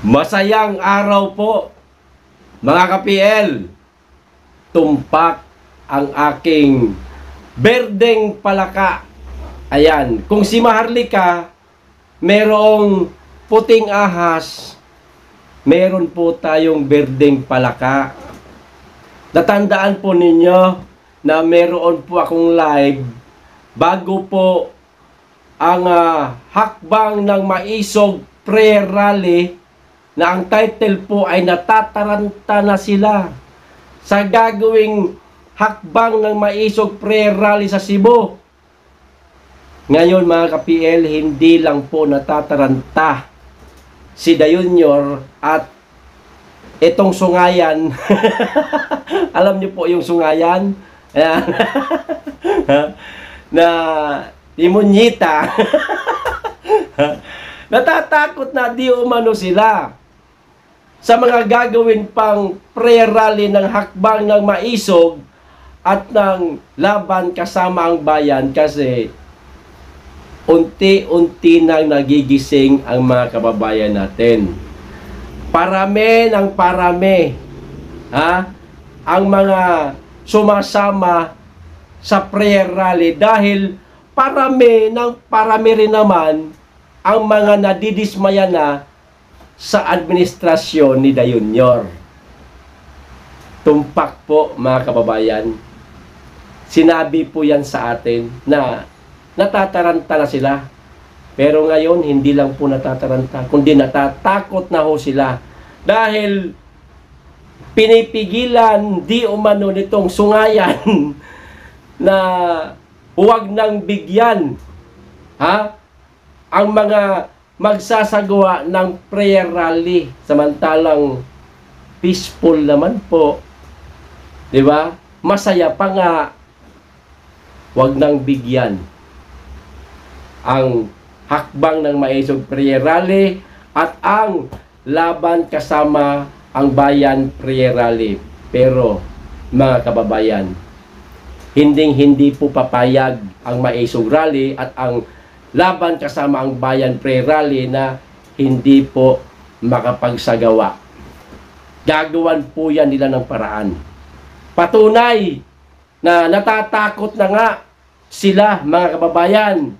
Masayang araw po, mga ka-PL. Tumpak ang aking berdeng palaka. Ayan, kung si Maharlika merong puting ahas, meron po tayong berdeng palaka. Natandaan po ninyo na meron po akong live bago po ang hakbang ng Maisog Prayer Rally, na ang title po ay natataranta na sila sa gagawing hakbang ng Maisog Prayer Rally sa Cebu. Ngayon mga ka-PL, hindi lang po natataranta si Junior at itong Sungayan. Alam niyo po yung Sungayan? Ayan. Na Limunyita. Natatakot na di umano sila sa mga gagawin pang prayer rally ng hakbang ng Maisog at ng laban kasama ang bayan, kasi unti-unti nang nagigising ang mga kababayan natin. Parami ng parami ang mga sumasama sa prayer rally, dahil parami ng parami rin naman ang mga nadidismaya na sa administrasyon ni Junior. Tumpak po mga kababayan. Sinabi po yan sa atin na natataranta na sila. Pero ngayon, hindi lang po natataranta, kundi natatakot na ho sila. Dahil pinipigilan di umano nitong Sungayan na huwag nang bigyan ang mga magsasagawa ng prayer rally, samantalang peaceful naman po, di ba? Masaya pa nga. Huwag nang bigyan ang hakbang ng Maisog Prayer Rally at ang laban kasama ang bayan prayer rally. Pero mga kababayan, hindi po papayag ang Maisog Rally at ang laban kasama ang bayan prayer rally na hindi po makapagsagawa. Gagawan po yan nila ng paraan. Patunay na natatakot na nga sila, mga kababayan.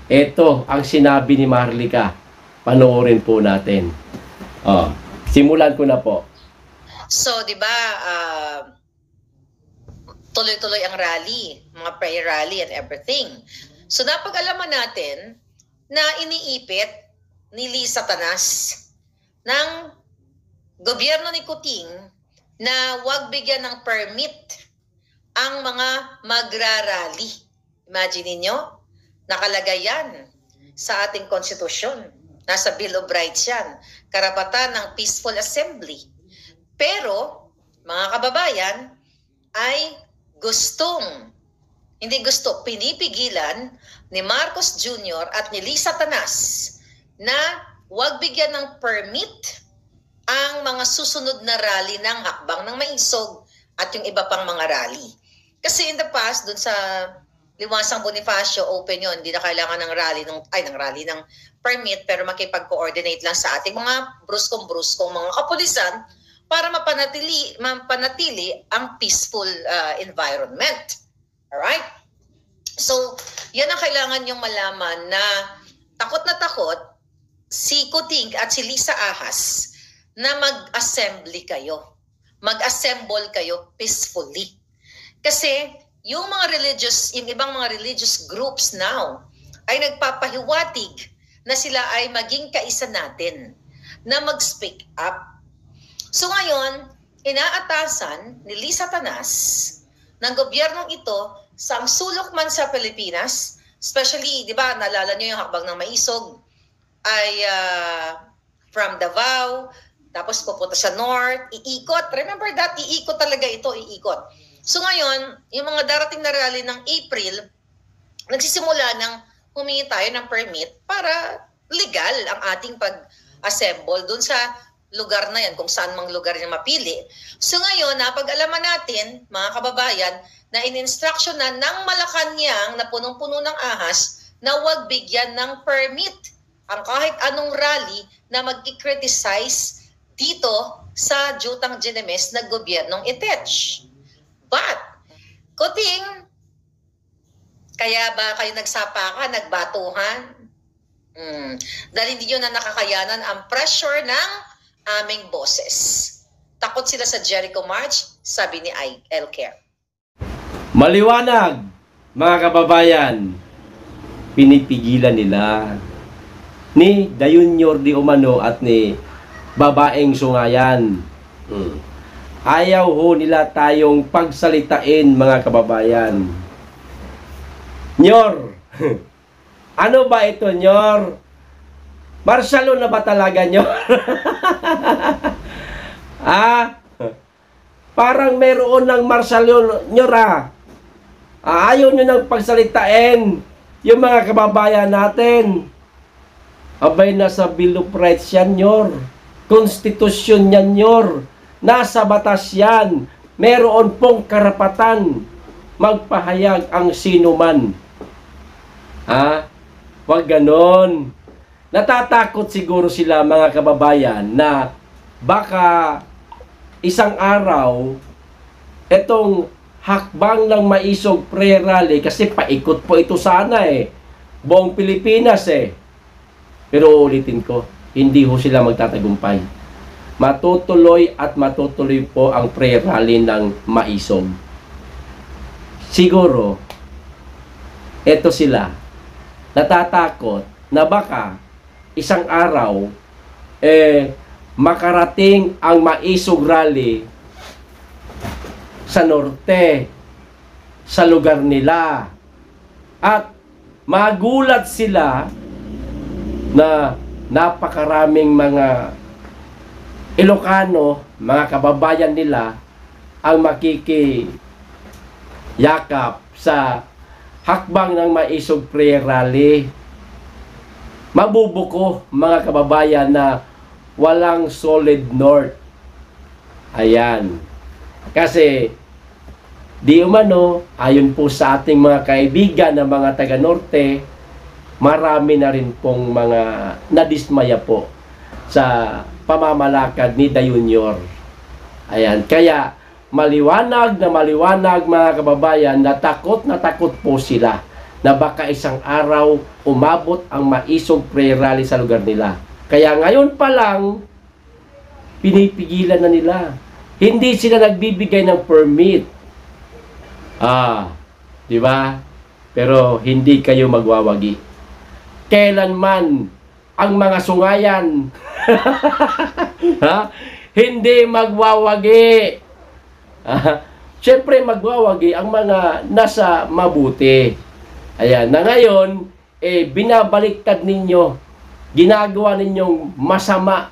Ito ang sinabi ni Maharlika. Panoorin po natin. Simulan ko na po. So, di ba, tuloy-tuloy ang rally, mga prayer rally and everything. So, napag-alaman natin na iniipit ni Lisa Tanas ng gobyerno ni Kuting na huwag bigyan ng permit ang mga magrarally. Imagine niyo, nakalagay yan sa ating konstitusyon. Nasa Bill of Rights yan. Karapatan ng peaceful assembly. Pero, mga kababayan, ay pinipigilan ni Marcos Jr. at ni Lisa Tanas na huwag bigyan ng permit ang mga susunod na rally ng hakbang ng Maisog at yung iba pang mga rally. Kasi in the past, dun sa Liwasang Bonifacio, open yun. Hindi na kailangan ng rally ng permit, pero makipag-coordinate lang sa ating mga bruskong-bruskong mga kapulisan para mapanatili ang peaceful environment. Alright? So, yan ang kailangan yung malaman, na takot si Kuting at si Lisa Ahas na mag-assemble kayo. Mag-assemble kayo peacefully. Kasi yung ibang mga religious groups now ay nagpapahiwatig na sila ay maging kaisa natin, na mag-speak up. So ngayon, inaatasan ni Lisa Tanas ng gobyernong ito sa sulok man sa Pilipinas, especially, di ba, naalala nyo yung hakbang ng Maisog ay from Davao, tapos pupunta sa North, iikot. Remember that? Iikot talaga ito, iikot. So ngayon, yung mga darating na rally ng April, nagsisimula ng humingi tayo ng permit para legal ang ating pag-assemble dun sa lugar na yan, kung saan mang lugar niya mapili. So ngayon, napag-alaman natin, mga kababayan, na in-instruction na ng Malacanang na punong-puno ng ahas na huwag bigyan ng permit ang kahit anong rally na mag-i-criticize dito sa Jutang Ginemes na gobyernong Itech. But, kuting, kaya ba kayo nagsapakan, nagbatuhan? Dahil hindi nyo na nakakayanan ang pressure ng aming boses. Takot sila sa Jericho March, sabi ni Elker. Maliwanag, mga kababayan, pinipigilan nila ni Junior Di Umano at ni Babaeng Sungayan. Ayaw ho nila tayong pagsalitain, mga kababayan. Nyor, ano ba ito, Nyor? Marshalo na ba talaga, Nyor? Parang meron ng marshalo, Nyor, ayaw nyo nang pagsalitain yung mga kababayan natin. Abay, nasa Bill of Rights yan, Nyor. Konstitusyon yan, Nyor. Nasa batas yan. Meron pong karapatan magpahayag ang sino man. Wag ganon. Natatakot siguro sila, mga kababayan, na baka isang araw etong hakbang ng Maisog Prayer Rally, kasi paikot po ito sana buong Pilipinas pero ulitin ko, hindi ho sila magtatagumpay. Matutuloy at matutuloy po ang prayer rally ng Maisog. Siguro eto sila natatakot na baka isang araw makarating ang Maisog Rally sa norte, sa lugar nila, at magulat sila na napakaraming mga Ilocano, mga kababayan nila, ang makikiyakap sa hakbang ng Maisog Prayer Rally. Mabubuko, mga kababayan, na walang solid north. Ayan. Kasi di umano, ayon po sa ating mga kaibigan na mga taga-norte, marami na rin pong mga nadismaya po sa pamamalakad ni Junior. Ayan, kaya maliwanag, mga kababayan, na takot po sila na baka isang araw umabot ang Maisog Prayer Rally sa lugar nila. Kaya ngayon pa lang, pinipigilan na nila. Hindi sila nagbibigay ng permit. Di ba? Pero hindi kayo magwawagi. Kailanman ang mga sungayan hindi magwawagi. Siyempre magwawagi ang mga nasa mabuti. Ayan, na ngayon binabaliktad ninyo, ginagawa ninyong masama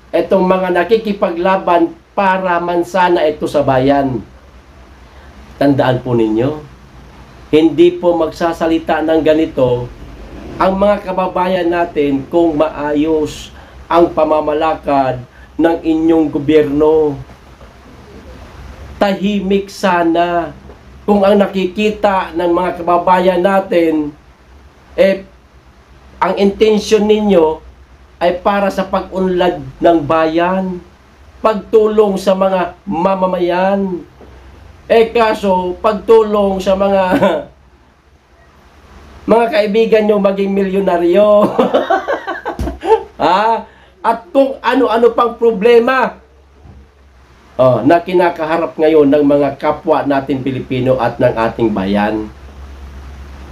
itong mga nakikipaglaban para mansana ito sa bayan. Tandaan po ninyo, hindi po magsasalita ng ganito ang mga kababayan natin kung maayos ang pamamalakad ng inyong gobyerno. Tahimik sana kung ang nakikita ng mga kababayan natin ang intensyon ninyo ay para sa pag-unlad ng bayan, pagtulong sa mga mamamayan. Kaso pagtulong sa mga kaibigan nyo maging milyonaryo. At kung ano-ano pang problema na kinakaharap ngayon ng mga kapwa natin Pilipino at ng ating bayan.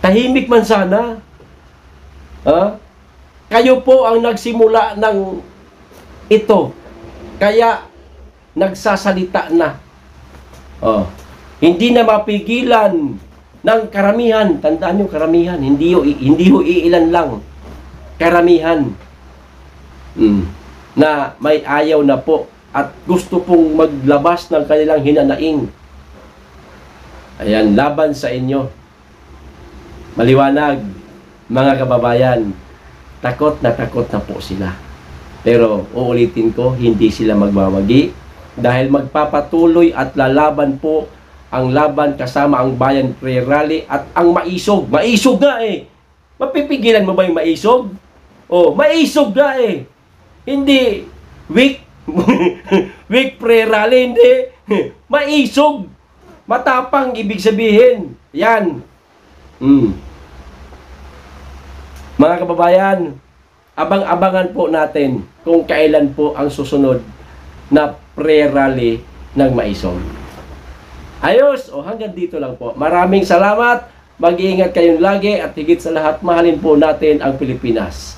Tahimik man sana. Kayo po ang nagsimula ng ito. Kaya nagsasalita na. Hindi na mapigilan ng karamihan. Tandaan nyo, karamihan. Hindi ho iilan lang. Karamihan. Na may ayaw na po at gusto pong maglabas ng kanilang hinanaing. Ayan, laban sa inyo. Maliwanag, mga kababayan, takot na po sila. Pero uulitin ko, hindi sila magwawagi dahil magpapatuloy at lalaban po ang laban kasama ang Bayan Prayer Rally at ang Maisog. Maisog nga Mapipigilan mo ba yung Maisog? Oh, maisog na eh. Hindi weak. Weak pre-rally, hindi. Maisog. Matapang, ibig sabihin. Yan. Mga kababayan, abang-abangan po natin kung kailan po ang susunod na pre-rally ng maisog. Ayos, hanggang dito lang po. Maraming salamat. Mag-iingat kayong lagi at higit sa lahat, mahalin po natin ang Pilipinas.